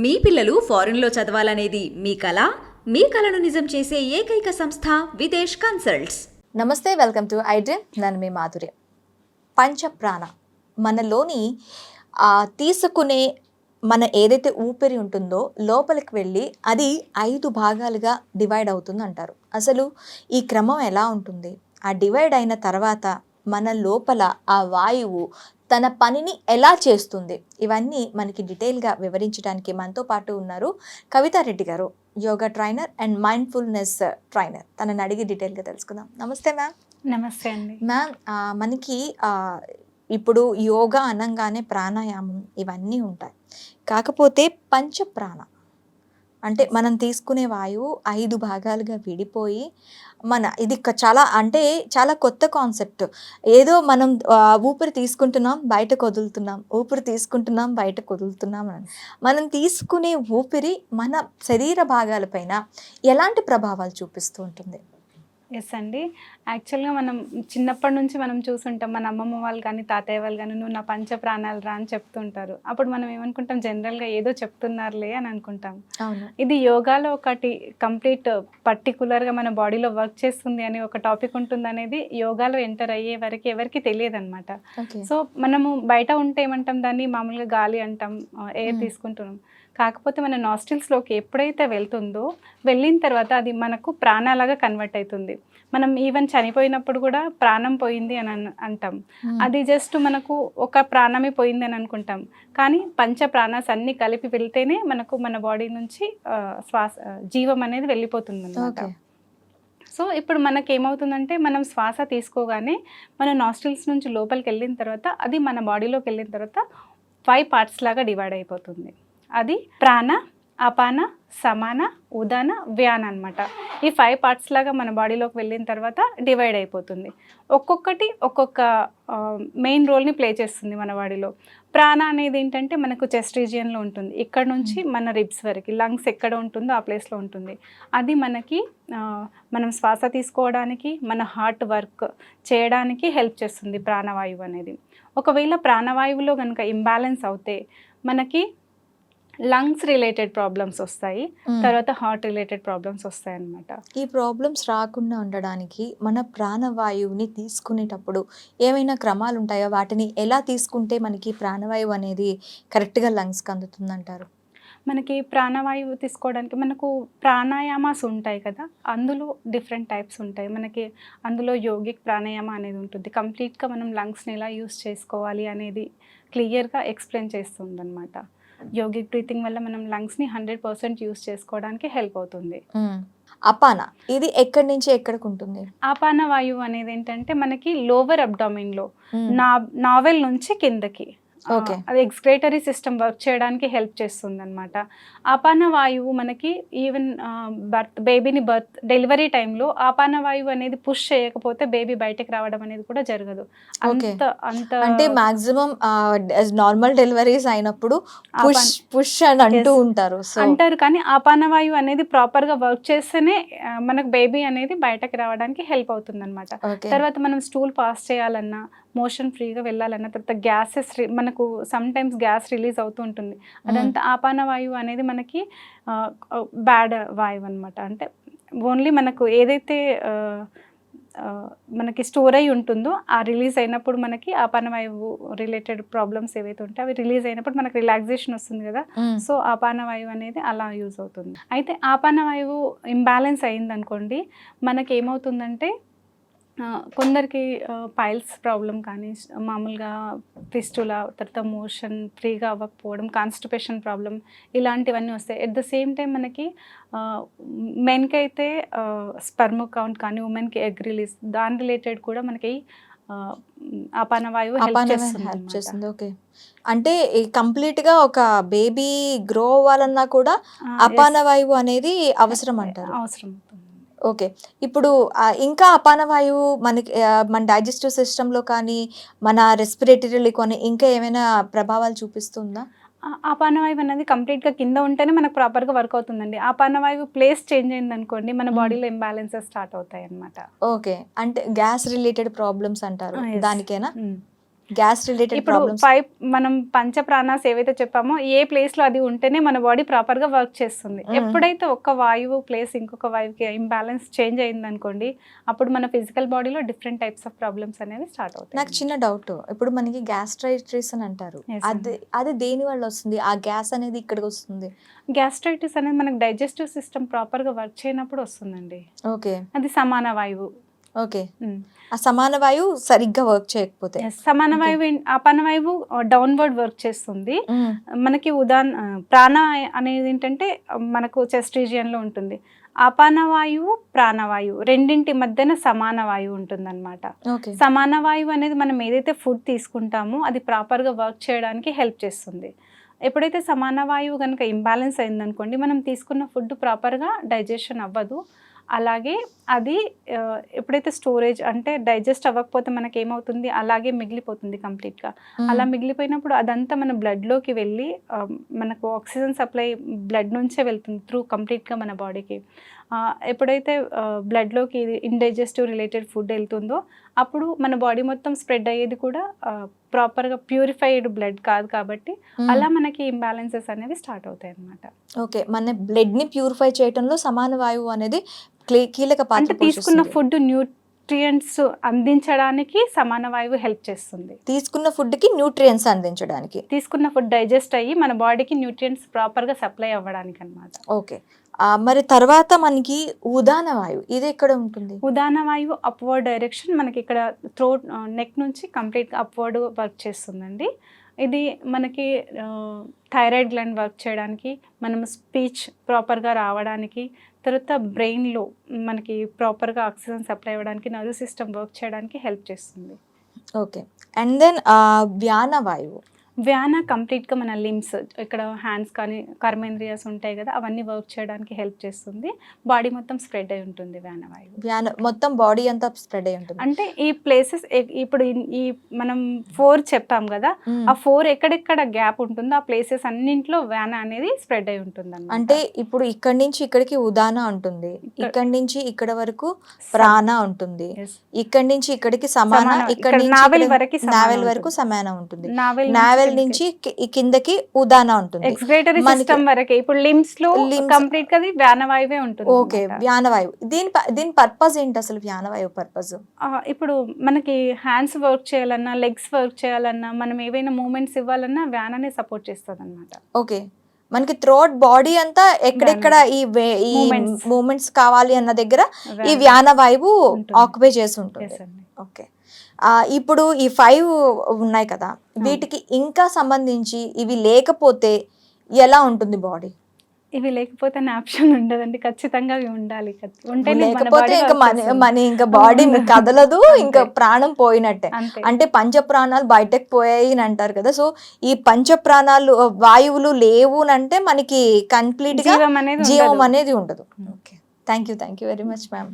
మీ పిల్లలు ఫారెన్లో చదవాలనేది మీ కల? మీ కలను నిజం చేసే ఏకైక సంస్థ విదేశ్ కన్సల్ట్స్. నమస్తే, వెల్కమ్ టు ఐడ్రీమ్. నేను మీ మాధురి. పంచప్రాణ మనలోని తీసుకునే మన ఏదైతే ఊపిరి ఉంటుందో లోపలికి వెళ్ళి అది 5 భాగాలుగా డివైడ్ అవుతుంది అంటారు. అసలు ఈ క్రమం ఎలా ఉంటుంది? ఆ డివైడ్ అయిన తర్వాత మన లోపల ఆ వాయువు తన పనిని ఎలా చేస్తుంది? ఇవన్నీ మనకి డీటెయిల్గా వివరించడానికి మనతో పాటు ఉన్నారు కవితారెడ్డి గారు, yoga trainer and mindfulness trainer. తనని అడిగి డీటెయిల్గా తెలుసుకుందాం. నమస్తే మ్యామ్. నమస్తే అండి. మ్యామ్, మనకి ఇప్పుడు యోగా అనగానే ప్రాణాయామం ఇవన్నీ ఉంటాయి. కాకపోతే పంచప్రాణ అంటే మనం తీసుకునే వాయువు 5 భాగాలుగా విడిపోయి ఇది చాలా కొత్త కాన్సెప్ట్. ఏదో మనం ఊపిరి తీసుకుంటున్నాం, బయటకు వదులుతున్నాం, ఊపిరి తీసుకుంటున్నాం, బయటకు వదులుతున్నాం అని. మనం తీసుకునే ఊపిరి మన శరీర భాగాలపైన ఎలాంటి ప్రభావాలు చూపిస్తూ ఉంటుంది? ఎస్ అండి. యాక్చువల్గా మనం చిన్నప్పటి నుంచి మనం చూసుంటాం, మన అమ్మమ్మ వాళ్ళు కానీ తాతయ్య వాళ్ళు కానీ నువ్వు నా పంచ ప్రాణాలు రా అని చెప్తుంటారు. అప్పుడు మనం ఏమనుకుంటాం, జనరల్గా ఏదో చెప్తున్నారులే అని అనుకుంటాం. ఇది యోగాలో ఒకటి కంప్లీట్ పర్టికులర్గా మన బాడీలో వర్క్ చేస్తుంది అని ఒక టాపిక్ ఉంటుంది అనేది యోగాలో ఎంటర్ అయ్యే వరకు ఎవరికి తెలియదు అనమాట. సో మనము బయట ఉంటే ఏమంటాం, దాన్ని మామూలుగా గాలి అంటాం, ఎయిర్ తీసుకుంటున్నాం. కాకపోతే మన నాస్ట్రిల్స్లోకి ఎప్పుడైతే వెళ్తుందో, వెళ్ళిన తర్వాత అది మనకు ప్రాణాలాగా కన్వర్ట్ అవుతుంది. మనం ఈవెన్ చనిపోయినప్పుడు కూడా ప్రాణం పోయింది అని అంటాం. అది జస్ట్ మనకు ఒక ప్రాణమే పోయింది అని అనుకుంటాం. కానీ పంచ ప్రాణాస్ అన్నీ కలిపి వెళ్తేనే మనకు మన బాడీ నుంచి జీవం అనేది వెళ్ళిపోతుంది అన్నమాట. సో ఇప్పుడు మనకి ఏమవుతుందంటే, మనం శ్వాస తీసుకోగానే మన నాస్ట్రిల్స్ నుంచి లోపలికి వెళ్ళిన తర్వాత అది మన బాడీలోకి వెళ్ళిన తర్వాత 5 పార్ట్స్ లాగా డివైడ్ అయిపోతుంది. అది ప్రాణ, అపాన, సమాన, ఉదాన, వ్యాన అనమాట. ఈ 5 పార్ట్స్ లాగా మన బాడీలోకి వెళ్ళిన తర్వాత డివైడ్ అయిపోతుంది. ఒక్కొక్కటి ఒక్కొక్క మెయిన్ రోల్ని ప్లే చేస్తుంది మన బాడీలో. ప్రాణ అనేది ఏంటంటే మనకు చెస్ట్ రీజియన్లో ఉంటుంది. ఇక్కడ నుంచి మన రిబ్స్ వరకు, లంగ్స్ ఎక్కడ ఉంటుందో ఆ ప్లేస్లో ఉంటుంది. అది మనకి మనం శ్వాస తీసుకోవడానికి, మన హార్ట్ వర్క్ చేయడానికి హెల్ప్ చేస్తుంది ప్రాణవాయువు అనేది. ఒకవేళ ప్రాణవాయువులో కనుక ఇంబ్యాలెన్స్ అవుతే మనకి లంగ్స్ రిలేటెడ్ ప్రాబ్లమ్స్ వస్తాయి, తర్వాత హార్ట్ రిలేటెడ్ ప్రాబ్లమ్స్ వస్తాయి అన్నమాట. ఈ ప్రాబ్లమ్స్ రాకుండా ఉండడానికి మన ప్రాణవాయువుని తీసుకునేటప్పుడు ఏమైనా క్రమాలు ఉంటాయో? వాటిని ఎలా తీసుకుంటే మనకి ప్రాణవాయువు అనేది కరెక్ట్గా లంగ్స్కి అందుతుందంటారు? మనకి ప్రాణవాయువు తీసుకోవడానికి మనకు ప్రాణాయామాస్ ఉంటాయి కదా, అందులో డిఫరెంట్ టైప్స్ ఉంటాయి. మనకి అందులో యోగిక్ ప్రాణాయామ అనేది ఉంటుంది. కంప్లీట్గా మనం లంగ్స్ని ఎలా యూస్ చేసుకోవాలి అనేది క్లియర్గా ఎక్స్ప్లెయిన్ చేస్తుంది అనమాట. యోగిక్ బ్రీతింగ్ వల్ల మనం లంగ్స్ని 100% యూస్ చేసుకోవడానికి హెల్ప్ అవుతుంది. అపాన ఇది ఎక్కడి నుంచి ఎక్కడికి ఉంటుంది? ఆపాన వాయువు అనేది ఏంటంటే మనకి లోవర్ అబ్డామిన్లో నావెల్ నుంచి కిందకి, అది ఎక్స్క్రేటరీ సిస్టమ్ వర్క్ చేయడానికి హెల్ప్ చేస్తుంది అనమాట. ఆపాన వాయువు మనకి ఈవెన్ బేబీని డెలివరీ టైంలో ఆపాన వాయువు అనేది పుష్ చేయకపోతే బేబీ బయటకు రావడం అనేది కూడా జరగదు. అంటే మాక్సిమం నార్మల్ డెలివరీస్ అయినప్పుడు పుష్ అని అంటారు కానీ ఆపాన వాయువు అనేది ప్రాపర్ గా వర్క్ చేస్తేనే మనకు బేబీ అనేది బయటకు రావడానికి హెల్ప్ అవుతుంది అనమాట. తర్వాత మనం స్టూల్ పాస్ చేయాలన్నా, మోషన్ ఫ్రీగా వెళ్ళాలన్న, తర్వాత గ్యాసెస్ మనకు సమ్ టైమ్స్ గ్యాస్ రిలీజ్ అవుతూ ఉంటుంది. అదంతా ఆపాన వాయువు అనేది మనకి బ్యాడ్ వాయువు అనమాట. అంటే ఓన్లీ మనకు ఏదైతే మనకి స్టోర్ అయి ఉంటుందో ఆ రిలీజ్ అయినప్పుడు మనకి ఆపాన వాయువు రిలేటెడ్ ప్రాబ్లమ్స్ ఏవైతే ఉంటాయో అవి రిలీజ్ అయినప్పుడు మనకి రిలాక్సేషన్ వస్తుంది కదా. సో ఆపాన వాయువు అనేది అలా యూజ్ అవుతుంది. అయితే ఆపాన వాయువు ఇంబ్యాలెన్స్ అయింది అనుకోండి, మనకి ఏమవుతుందంటే కొందరికి పైల్స్ ప్రాబ్లం కానీ, మామూలుగా ఫిస్టులా, తర్వాత మోషన్ ఫ్రీగా అవ్వకపోవడం, కాన్స్టిపేషన్ ప్రాబ్లం, ఇలాంటివన్నీ వస్తాయి. ఎట్ ద సేమ్ టైం మనకి మెన్కి అయితే స్పెర్మ్ కౌంట్ కానీ, ఉమెన్కి ఎగ్ రిలీజ్, దాని రిలేటెడ్ కూడా మనకి ఆపాన వాయువు హెల్ప్ చేస్తుంది. ఓకే, అంటే కంప్లీట్గా ఒక బేబీ గ్రో అవ్వాలన్నా కూడా అపాన వాయువు అనేది అవసరం అంటారు. అవసరం. ఓకే, ఇప్పుడు ఇంకా అపాన వాయువు మనకి మన డైజెస్టివ్ సిస్టంలో కానీ, మన రెస్పిరేటరీలో కానీ ఇంకా ఏమైనా ప్రభావాలు చూపిస్తుందా? ఆపానవాయువు అనేది కంప్లీట్గా కింద ఉంటేనే మనకు ప్రాపర్గా వర్క్ అవుతుందండి. ఆపానవాయువు ప్లేస్ చేంజ్ అయింది అనుకోండి, మన బాడీలో ఇంబ్యాలెన్సెస్ స్టార్ట్ అవుతాయి అన్నమాట. ఓకే, అంటే గ్యాస్ రిలేటెడ్ ప్రాబ్లమ్స్ అంటారు, దానికేనా? గ్యాస్ రిలేటెడ్ ఇప్పుడు ప్రాబ్లమ్స్. మనం పంచ ప్రాణాస్ ఏవైతే చెప్పామో ఏ ప్లేస్ లో అది ఉంటేనే మన బాడీ ప్రాపర్ గా వర్క్ చేస్తుంది. ఎప్పుడైతే ఒక వాయువు ప్లేస్ ఇంకొక వాయువుకి ఇంబ్యాలెన్స్ చేంజ్ అయింది అనుకోండి, అప్పుడు మన ఫిజికల్ బాడీలో డిఫరెంట్ టైప్స్ ఆఫ్ ప్రాబ్లమ్స్ అనేవి స్టార్ట్ అవుతాయి. నాకు చిన్న డౌట్, ఇప్పుడు మనకి గ్యాస్ట్రైటిస్ అని అంటారు, Yes, అది దేని వల్ల వస్తుంది? ఆ గ్యాస్ అనేది ఇక్కడికి వస్తుంది? గ్యాస్ట్రైటిస్ అనేది మనకు డైజెస్టివ్ సిస్టమ్ ప్రాపర్ గా వర్క్ చేయనప్పుడు వస్తుందండి. ఓకే అది సమాన వాయువు. ఓకే, ఆ సమాన వాయువు సరిగ్గా వర్క్ చేయకపోతే. Yes, సమాన వాయువు అపాన వాయువు డౌన్వర్డ్ వర్క్ చేస్తుంది. మ్మ్. మనకి ప్రాణ అనేది ఏంటంటే మనకు చెస్ట్ రీజియన్లో ఉంటుంది. అపాన వాయువు ప్రాణవాయువు రెండింటి మధ్యన సమాన వాయువు ఉంటుందన్నమాట. ఓకే సమాన వాయువు అనేది మనం ఏదైతే ఫుడ్ తీసుకుంటామో అది ప్రాపర్గా వర్క్ చేయడానికి హెల్ప్ చేస్తుంది. ఎప్పుడైతే సమాన వాయువు కనుక ఇంబ్యాలెన్స్ అయిందనుకోండి, మనం తీసుకున్న ఫుడ్ ప్రాపర్గా డైజెషన్ అవ్వదు. అలాగే అది ఎప్పుడైతే స్టోరేజ్ అంటే డైజెస్ట్ అవ్వకపోతే మనకి ఏమవుతుంది, అలాగే మిగిలిపోతుంది కంప్లీట్గా. అలా మిగిలిపోయినప్పుడు అదంతా మన బ్లడ్లోకి వెళ్ళి మనకు ఆక్సిజన్ సప్లై బ్లడ్ నుంచే వెళ్తుంది త్రూ కంప్లీట్గా మన బాడీకి. ఎప్పుడైతే బ్లడ్లోకి ఇండైజెస్టివ్ రిలేటెడ్ ఫుడ్ వెళ్తుందో అప్పుడు మన బాడీ మొత్తం స్ప్రెడ్ అయ్యేది కూడా ప్రాపర్గా ప్యూరిఫైడ్ బ్లడ్ కాదు కాబట్టి అలా మనకి ఇంబ్యాలెన్సెస్ అనేవి స్టార్ట్ అవుతాయి అన్నమాట. ఓకే, మన బ్లడ్ ని ప్యూరిఫై చేయడంలో సమాన వాయువు అనేది కీలక పాత్ర అంటే తీసుకున్న పోషిస్తుంది. ఫుడ్ న్యూట్రియంట్స్ అందించడానికి సమాన వాయువు హెల్ప్ చేస్తుంది. తీసుకున్న ఫుడ్ కి న్యూట్రియంట్స్ అందించడానికి, తీసుకున్న ఫుడ్ డైజెస్ట్ అయ్యి మన బాడీకి న్యూట్రియంట్స్ ప్రాపర్గా సప్లై అవ్వడానికి అన్నమాట. ఓకే. మరి తర్వాత మనకి ఉదాన వాయువు, ఇది ఎక్కడ ఉంటుంది? ఉదాన వాయువు అప్వర్డ్ డైరెక్షన్ మనకి ఇక్కడ థ్రోట్ నెక్ నుంచి కంప్లీట్గా అప్వర్డ్ వర్క్ చేస్తుందండి. ఇది మనకి థైరాయిడ్ గ్లాండ్ వర్క్ చేయడానికి, మనం స్పీచ్ ప్రాపర్గా రావడానికి, తర్వాత బ్రెయిన్లో మనకి ప్రాపర్గా ఆక్సిజన్ సప్లై అవ్వడానికి, నర్వ్ సిస్టమ్ వర్క్ చేయడానికి హెల్ప్ చేస్తుంది. ఓకే, అండ్ దెన్ వ్యాన వాయువు. వ్యాన కంప్లీట్గా మన లిమ్స్ ఇక్కడ హ్యాండ్స్ కానీ కర్మేంద్రియాస్ ఉంటాయి కదా, అవన్నీ వర్క్ చేయడానికి హెల్ప్ చేస్తుంది. బాడీ మొత్తం స్ప్రెడ్ అయి ఉంటుంది వ్యాన వాయువు. వ్యాన మొత్తం బాడీ అంతా స్ప్రెడ్ అయి ఉంటుంది. అంటే ఈ ప్లేసెస్ ఇప్పుడు ఈ మనం 4 చెప్పాం కదా, ఆ 4 ఎక్కడెక్కడ గ్యాప్ ఉంటుందో ఆ ప్లేసెస్ అన్నింటిలో వ్యాన అనేది స్ప్రెడ్ అయి ఉంటుంది అన్నమాట. అంటే ఇప్పుడు ఇక్కడి నుంచి ఇక్కడికి ఉదాన ఉంటుంది, ఇక్కడి నుంచి ఇక్కడ వరకు ప్రాణ ఉంటుంది, Yes. ఇక్కడి నుంచి ఇక్కడికి సమాన, సమాన, ఇక్కడ నుంచి నావెల్ ఇక్కడ వరకు సమాన నావెల్ ఉంటుంది. వరకు సమాన ఉంటుంది, నావెల్ నావెల్ నుంచి కిందకి ఉదాన ఉంటుంది. ఎక్స్క్రేటరీ మనకి- సిస్టమ్ వరకే ఇప్పుడు లిమ్స్ లో Limbs- కంప్లీట్ గా అది వ్యానవాయువే ఉంటుంది. ఓకే, వ్యానవాయువు. దీని పర్పస్ ఏంటి అసలు? వ్యానవాయువు పర్పస్ ఇప్పుడు మనకి హ్యాండ్స్ వర్క్ చేయాలన్నా, లెగ్స్ వర్క్ చేయాలన్నా, మనం ఏవైనా మూమెంట్స్ ఇవ్వాలన్నా వ్యాననే సపోర్ట్ చేస్తుంది అనమాట. ఓకే, మనకి థ్రోట్ బాడీ అంతా ఎక్కడెక్కడ ఈ Movements. మూమెంట్స్ కావాలి అన్న దగ్గర ఈ వ్యాన వ్యానవాయువు ఉంటుంది. ఆక్యుపై చేసి ఉంటుంది. Yes అండి. ఓకే, ఇప్పుడు ఈ 5 ఉన్నాయి కదా, వీటికి ఇంకా సంబంధించి ఇవి లేకపోతే ఎలా ఉంటుంది బాడీ? ఇవి లేకపోతే ఆప్షన్ ఉండదండి, ఖచ్చితంగా అవి ఉండాలి. ఉంటేనే మన లేకపోతే body ఇంకా work చేస్తుంది. మన ఇంకా బాడీ కదలదు, ఇంకా అంతే. ప్రాణం పోయినట్టే. అంతే. అంటే పంచ ప్రాణాలు బయటకు పోయాయి అని అంటారు కదా, సో ఈ పంచ ప్రాణాలు వాయువులు లేవు అంటే మనకి కంప్లీట్ గా జీవం అనేది జీవం ఉండదు. అనేది ఉండదు. Okay, thank you very much ma'am.